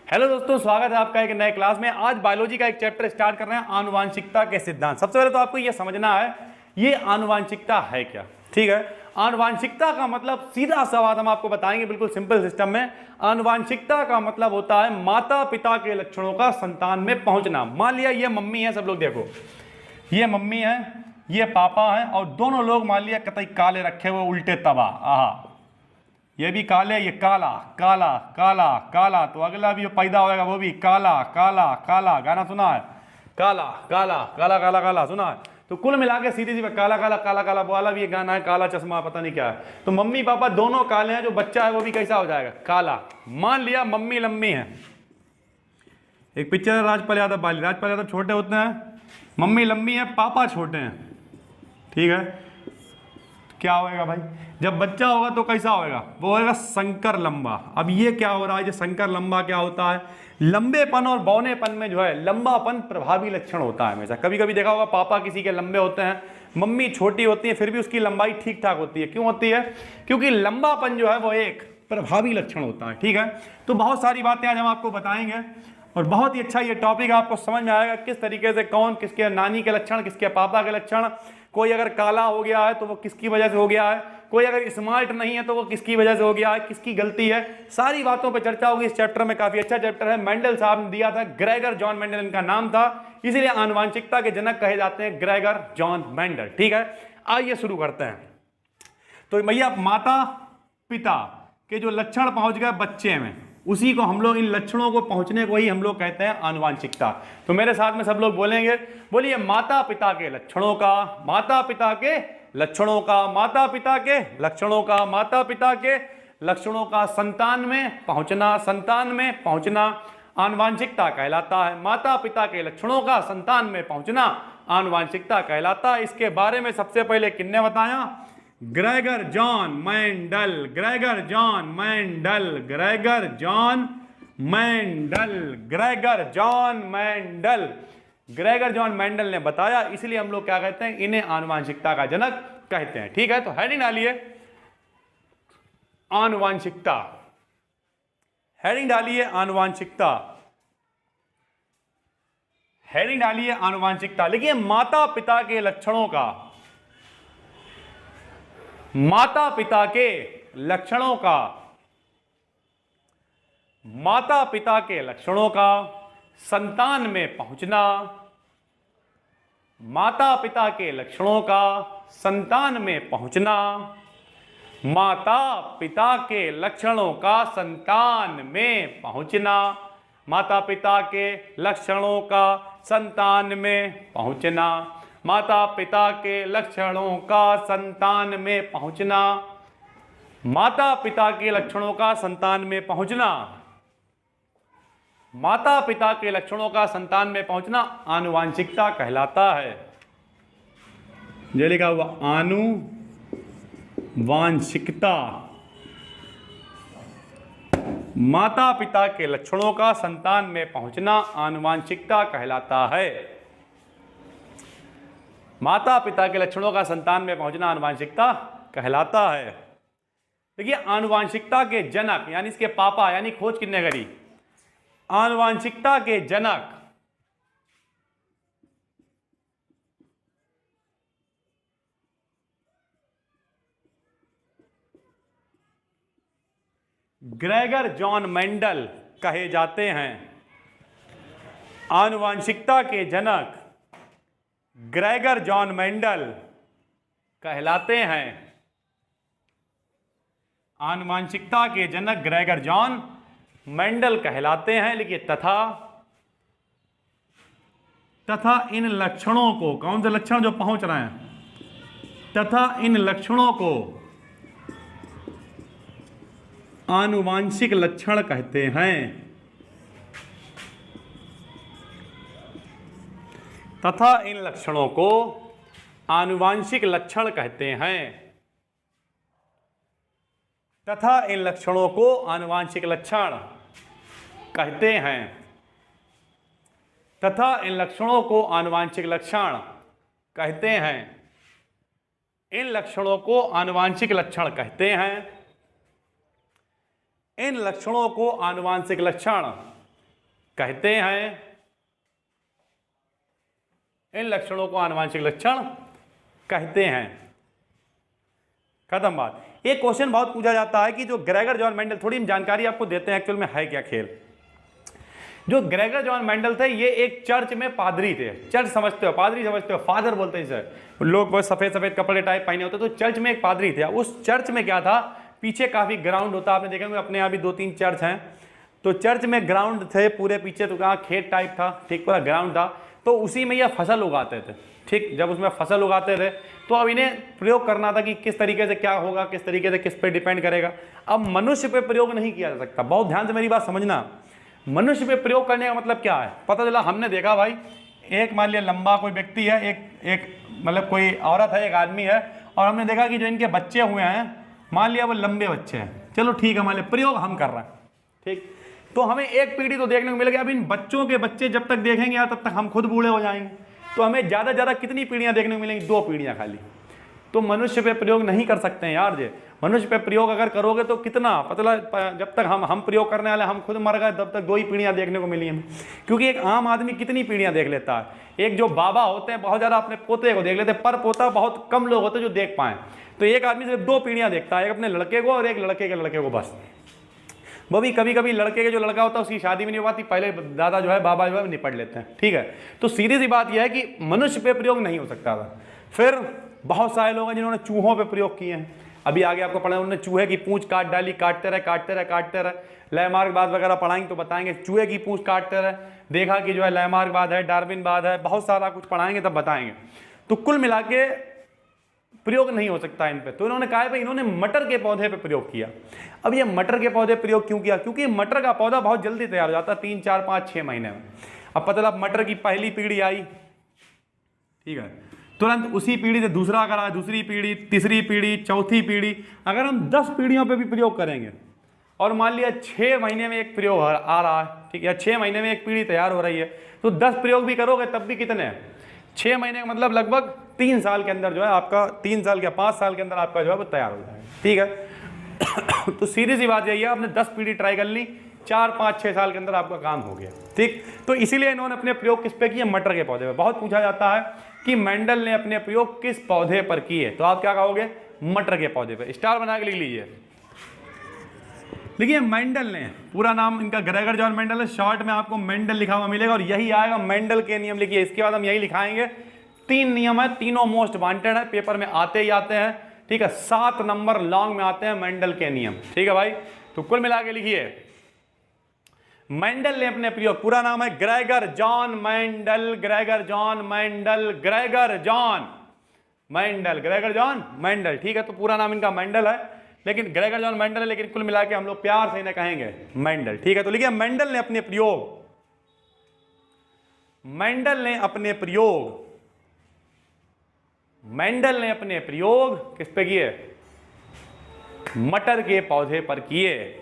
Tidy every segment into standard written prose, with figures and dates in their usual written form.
Hello दोस्तों, स्वागत है आपका एक नए क्लास में। आज बायोलॉजी का एक चैप्टर स्टार्ट कर रहे हैं, आनुवांशिकता के सिद्धांत। सबसे पहले तो आपको यह समझना है ये आनुवांशिकता है क्या। ठीक है, आनुवांशिकता का मतलब सीधा सा बात हम आपको बताएंगे बिल्कुल सिंपल सिस्टम में। आनुवांशिकता का मतलब होता है माता पिता के लक्षणों का संतान में पहुंचना। मान लिया ये मम्मी है, सब लोग देखो, ये मम्मी है, ये पापा है, और दोनों लोग मान लिया कतई काले रखे हुए, उल्टे तबाह। आहा, ये भी काले, ये काला काला काला काला, तो अगला भी पैदा होगा वो भी काला काला काला। गाना सुना है, काला काला काला काला काला, सुना है? तो कुल मिला के सीधी सी काला काला काला काला वाला भी एक गाना है, काला चश्मा पता नहीं क्या है। तो मम्मी पापा दोनों काले हैं, जो बच्चा है वो भी कैसा हो जाएगा, काला। मान लिया मम्मी लंबी है, एक पिक्चर है राजपाल यादव वाली, राजपाल यादव छोटे होते हैं, मम्मी लंबी है, पापा छोटे हैं। ठीक है, क्या होएगा भाई, जब बच्चा होगा तो कैसा होएगा, वो होएगा शंकर लंबा। अब ये क्या हो रहा है, जो शंकर लंबा क्या होता है, लंबेपन और बौनेपन में जो है लंबापन प्रभावी लक्षण होता है हमेशा। कभी कभी देखा होगा पापा किसी के लंबे होते हैं, मम्मी छोटी होती है, फिर भी उसकी लंबाई ठीक ठाक होती है। क्यों होती है? क्योंकि लंबापन जो है वो एक प्रभावी लक्षण होता है। ठीक है, तो बहुत सारी बातें आज हम आपको बताएंगे और बहुत ही अच्छा ये टॉपिक आपको समझ में आएगा किस तरीके से कौन किसके नानी के लक्षण, किसके पापा के लक्षण, कोई अगर काला हो गया है तो वो किसकी वजह से हो गया है, कोई अगर स्मार्ट नहीं है तो वो किसकी वजह से हो गया है, किसकी गलती है, सारी बातों पे चर्चा होगी इस चैप्टर में। काफी अच्छा चैप्टर है, मेंडल साहब ने दिया था, ग्रेगर जॉन मेंडल इनका नाम था, इसीलिए आनुवांशिकता के जनक कहे जाते हैं ग्रेगर जॉन मेंडल। ठीक है, आइए शुरू करते हैं। तो भैया माता पिता के जो लक्षण पहुंच गए बच्चे में, उसी को हम लोग, इन लक्षणों को पहुंचने को ही हम लोग कहते हैं आनुवांशिकता। तो मेरे साथ में सब लोग बोलेंगे, बोलिए माता पिता के लक्षणों का, माता पिता के लक्षणों का, माता पिता के लक्षणों का, माता पिता के लक्षणों का संतान में पहुंचना, संतान में पहुंचना आनुवांशिकता कहलाता है। माता पिता के लक्षणों का संतान में पहुंचना आनुवांशिकता कहलाता है। इसके बारे में सबसे पहले किसने बताया, Gregor John Mendel, Gregor John Mendel, Gregor John Mendel, Gregor John Mendel, Gregor John Mendel ने बताया, इसलिए हम लोग क्या कहते हैं, इन्हें आनुवांशिकता का जनक कहते हैं। ठीक है, तो हेडिंग डालिए आनुवांशिकता, हेडिंग डालिए आनुवांशिकता, हेडिंग डालिए आनुवांशिकता। लिखिए माता पिता के लक्षणों का, माता पिता के लक्षणों का, माता पिता के लक्षणों का संतान में पहुंचना, माता पिता के लक्षणों का संतान में पहुंचना, माता पिता के लक्षणों का संतान में पहुंचना, माता पिता के लक्षणों का संतान में पहुंचना, माता पिता के लक्षणों का संतान में पहुंचना, माता पिता के लक्षणों का संतान में पहुंचना, माता पिता के लक्षणों का संतान में पहुंचना आनुवांशिकता कहलाता है। जो लिखा हुआ आनुवांशिकता, माता पिता के लक्षणों का संतान में पहुंचना आनुवांशिकता कहलाता है। माता पिता के लक्षणों का संतान में पहुंचना आनुवांशिकता कहलाता है। देखिए आनुवांशिकता के जनक यानी इसके पापा, यानी खोज किसने करी, आनुवांशिकता के जनक ग्रेगर जॉन मेंडल कहे जाते हैं। आनुवांशिकता के जनक ग्रेगर जॉन मेंडल कहलाते हैं। आनुवांशिकता के जनक ग्रेगर जॉन मेंडल कहलाते हैं। लिखिए तथा इन लक्षणों को, कौन से लक्षण जो पहुंच रहे हैं, तथा इन लक्षणों को आनुवांशिक लक्षण कहते हैं। तथा इन लक्षणों को आनुवांशिक लक्षण कहते हैं। तथा इन लक्षणों को आनुवांशिक लक्षण कहते हैं। तथा इन लक्षणों को आनुवांशिक लक्षण कहते हैं। इन लक्षणों को आनुवांशिक लक्षण कहते हैं। इन लक्षणों को आनुवांशिक लक्षण कहते हैं। इन लक्षणों को आनुवांशिक लक्षण कहते हैं। खत्म बात। एक क्वेश्चन बहुत पूछा जाता है कि जो ग्रेगर जॉन मेंडल, थोड़ी हम जानकारी आपको देते हैं एक्चुअल में है क्या खेल। जो ग्रेगर जॉन मेंडल थे ये एक चर्च में पादरी थे। चर्च समझते हो, पादरी समझते हो, फादर बोलते हैं सर। लोग बहुत सफेद सफेद कपड़े टाइप पहने होते, तो चर्च में एक पादरी थे। उस चर्च में क्या था, पीछे काफी ग्राउंड होता, आपने देखा होगा अपने यहाँ भी 2-3 चर्च हैं, तो चर्च में ग्राउंड थे पूरे पीछे, तो कहाँ खेत टाइप था, ठीक, पूरा ग्राउंड था, तो उसी में यह फसल उगाते थे। ठीक, जब उसमें फसल उगाते थे तो अब इन्हें प्रयोग करना था कि किस तरीके से क्या होगा, किस तरीके से किस पे डिपेंड करेगा। अब मनुष्य पे प्रयोग नहीं किया जा सकता, बहुत ध्यान से मेरी बात समझना। मनुष्य पे प्रयोग करने का मतलब क्या है, पता चला हमने देखा भाई एक मान लिया लंबा कोई व्यक्ति है, एक मतलब कोई औरत है, एक आदमी है, और हमने देखा कि जो इनके बच्चे हुए हैं, मान लिया वो लंबे बच्चे हैं, चलो ठीक है, मान लिया प्रयोग हम कर रहे हैं, ठीक, तो हमें एक पीढ़ी तो देखने को मिलेगी। अब इन बच्चों के बच्चे जब तक देखेंगे यार तब तक हम खुद बूढ़े हो जाएंगे, तो हमें ज़्यादा ज़्यादा कितनी पीढ़ियाँ देखने को मिलेंगी, 2 पीढ़ियाँ खाली। तो मनुष्य पे प्रयोग नहीं कर सकते हैं यार जे। मनुष्य पे प्रयोग अगर करोगे तो कितना पता, जब तक हम प्रयोग करने वाले हम खुद मर गए तब तक 2 ही पीढ़ियाँ देखने को मिली हमें। क्योंकि एक आम आदमी कितनी पीढ़ियाँ देख लेता है। एक जो बाबा होते हैं बहुत ज़्यादा अपने पोते को देख लेते हैं, पर पोता बहुत कम लोग होते हैं जो देख पाएँ। तो एक आदमी सिर्फ 2 पीढ़ियाँ देखता है, एक अपने लड़के को और एक लड़के के लड़के को, बस। वो भी कभी कभी लड़के के जो लड़का होता है उसकी शादी भी नहीं हो पाती, पहले दादा जो है बाबा जो है निपट लेते हैं, ठीक है। तो सीधी सी बात यह है कि मनुष्य पे प्रयोग नहीं हो सकता था। फिर बहुत सारे लोग हैं जिन्होंने चूहों पे प्रयोग किए हैं। अभी आगे आपको पढ़ा, उन्होंने चूहे की पूंछ काट डाली, काटते रहे। लयमार्गवाद वगैरह पढ़ाएंगे तो बताएंगे चूहे की पूंछ काटते रहे, देखा कि जो है लयमार्गवाद है, डार्विनवाद है, बहुत सारा कुछ पढ़ाएंगे तब बताएंगे। तो कुल मिला के प्रयोग नहीं हो सकता इन पे। तो इन्होंने कहा भाई इन्होंने मटर के पौधे पे प्रयोग किया। अब ये मटर के पौधे प्रयोग क्यों किया, क्योंकि मटर का पौधा बहुत जल्दी तैयार हो जाता है, 3, 4, 5, 6 महीने में। अब पता लगा मटर की पहली पीढ़ी आई, ठीक है, तुरंत उसी पीढ़ी से दूसरा अगर आए, दूसरी पीढ़ी, तीसरी पीढ़ी, चौथी पीढ़ी, अगर हम 10 पीढ़ियों पे भी प्रयोग करेंगे और मान लिया 6 महीने में एक प्रयोग आ रहा है, ठीक है, 6 महीने में एक पीढ़ी तैयार हो रही है, तो 10 प्रयोग भी करोगे तब भी कितने हैं, 6 महीने का मतलब लगभग 3 साल के अंदर जो है आपका, 3 साल या 5 साल के अंदर आपका जो है वो तैयार हो जाएगा, ठीक है। तो सीधी सी बात यही है, आपने 10 पीढ़ी ट्राई कर ली, 4, 5, 6 साल के अंदर आपका काम हो गया, ठीक। तो इसीलिए इन्होंने अपने प्रयोग किस पे किए, मटर के पौधे पे। बहुत पूछा जाता है कि मेंडल ने अपने प्रयोग किस पौधे पर किए, तो आप क्या कहोगे, मटर के पौधे पे। स्टार बना के लिख लीजिए। देखिए मेंडल ने, पूरा नाम इनका ग्रेगर जॉन मेंडल है, शॉर्ट में आपको मेंडल लिखा हुआ मिलेगा और यही आएगा मेंडल के नियम लिखिए। इसके बाद हम यही लिखाएंगे। 3 नियम है, तीनों मोस्ट वांटेड है, पेपर में आते ही आते हैं, ठीक है, 7 नंबर लॉन्ग में आते हैं मेंडल के नियम, ठीक है भाई। तो कुल मिला के लिखिए, मेंडल ने अपने प्रयोग, पूरा नाम है Gregor John Mendel, Gregor John Mendel, Gregor John Mendel, Gregor John Mendel, ठीक है। तो पूरा नाम इनका मेंडल है, लेकिन ग्रेगर जॉन मेंडल है, लेकिन कुल मिला के हम लोग प्यार से इन्हें कहेंगे मेंडल, ठीक है। तो लिखिए मेंडल ने अपने प्रयोग, मेंडल ने अपने प्रयोग, मेंडल ने अपने प्रयोग किस पे किए, मटर के पौधे पर किए।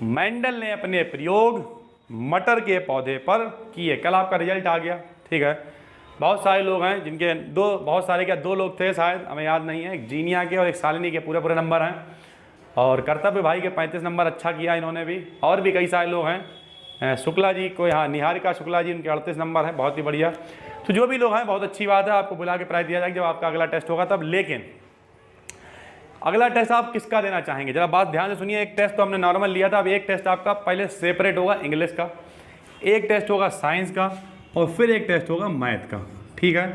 मेंडल ने अपने प्रयोग मटर के पौधे पर किए। कल आपका रिजल्ट आ गया, ठीक है। बहुत सारे लोग हैं जिनके बहुत सारे क्या 2 लोग थे शायद, हमें याद नहीं है, एक जीनिया के और एक शालिनी के पूरे नंबर हैं, और कर्तव्य भाई के 35 नंबर अच्छा किया इन्होंने भी, और भी कई सारे लोग हैं, शुक्ला जी को, यहाँ निहारिका शुक्ला जी, उनके 38 नंबर हैं, बहुत ही बढ़िया। तो जो भी लोग हैं बहुत अच्छी बात है, आपको बुला के प्राइज दिया जाएगा जब आपका अगला टेस्ट होगा तब। लेकिन अगला टेस्ट आप किसका देना चाहेंगे, जरा बात ध्यान से सुनिए। एक टेस्ट तो हमने नॉर्मल लिया था, अब एक टेस्ट आपका पहले सेपरेट होगा इंग्लिश का, एक टेस्ट होगा साइंस का, और फिर एक टेस्ट होगा मैथ का, ठीक है।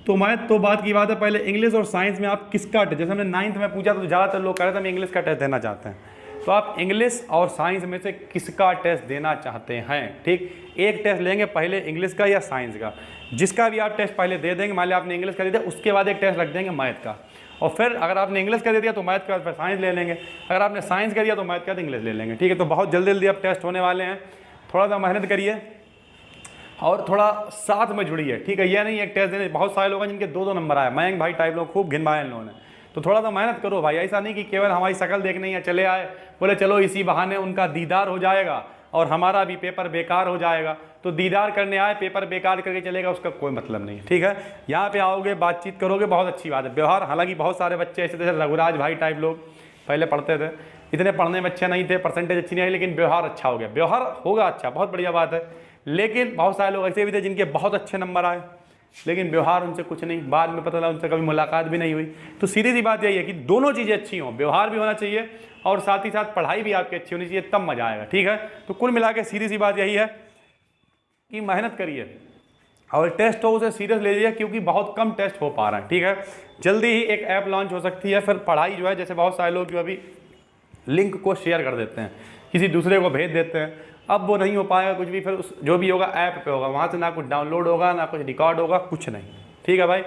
तो मैथ तो बात की बात है, पहले इंग्लिश और साइंस में आप किसका टेस्ट, जैसे हमने 9th में पूछा तो ज़्यादातर लोग कह रहे थे हम इंग्लिश का टेस्ट देना चाहते हैं, तो आप इंग्लिश और साइंस में से किसका टेस्ट देना चाहते हैं, ठीक। एक टेस्ट लेंगे पहले इंग्लिश का या साइंस का, जिसका भी आप टेस्ट पहले दे देंगे, मान लिया आपने इंग्लिश का दे दिया, उसके बाद एक टेस्ट रख देंगे मैथ का, और फिर अगर आपने इंग्लिश का दे दिया तो मैथ का, फिर साइंस ले लेंगे, अगर आपने साइंस का दिया तो मैथ का, तो इंग्लिश ले लेंगे, ठीक है। तो बहुत जल्दी जल्दी अब टेस्ट होने वाले हैं, थोड़ा सा मेहनत करिए और थोड़ा साथ में जुड़िए, ठीक है। यह नहीं एक टेस्ट देने, बहुत सारे लोग हैं जिनके 2-2 नंबर आए, मयंक भाई टाइप लोग खूब गिनवाए इन लोगों ने, तो थोड़ा सा मेहनत करो भाई। ऐसा नहीं कि केवल हमारी शक्ल देखनी है, चले आए, बोले चलो इसी बहाने उनका दीदार हो जाएगा और हमारा भी पेपर बेकार हो जाएगा। तो दीदार करने आए, पेपर बेकार करके चलेगा, उसका कोई मतलब नहीं, ठीक है। यहाँ पे आओगे, बातचीत करोगे, बहुत अच्छी बात है। व्यवहार, हालांकि बहुत सारे बच्चे ऐसे थे, रघुराज भाई टाइप लोग पहले पढ़ते थे, इतने पढ़ने में अच्छे नहीं थे, परसेंटेज अच्छी नहीं आई, लेकिन व्यवहार अच्छा हो गया। व्यवहार होगा अच्छा, बहुत बढ़िया बात है, लेकिन बहुत सारे लोग ऐसे भी थे जिनके बहुत अच्छे नंबर आए, लेकिन व्यवहार उनसे कुछ नहीं, बाद में पता चला उनसे कभी मुलाकात भी नहीं हुई। तो सीधी सी बात यही है कि दोनों चीज़ें अच्छी हों, व्यवहार भी होना चाहिए और साथ ही साथ पढ़ाई भी आपकी अच्छी होनी चाहिए, तब मजा आएगा। ठीक है, तो कुल मिला के सीधी सी बात यही है कि मेहनत करिए और टेस्ट हो उसे सीरियस ले लीजिए, क्योंकि बहुत कम टेस्ट हो पा रहा है। ठीक है, जल्दी ही एक ऐप लॉन्च हो सकती है, फिर पढ़ाई जो है, जैसे बहुत सारे लोग जो अभी लिंक को शेयर कर देते हैं, किसी दूसरे को भेज देते हैं, अब वो नहीं हो पाएगा कुछ भी, फिर उस जो भी होगा ऐप पे होगा, वहाँ से ना कुछ डाउनलोड होगा, ना कुछ रिकॉर्ड होगा, कुछ नहीं। ठीक है भाई।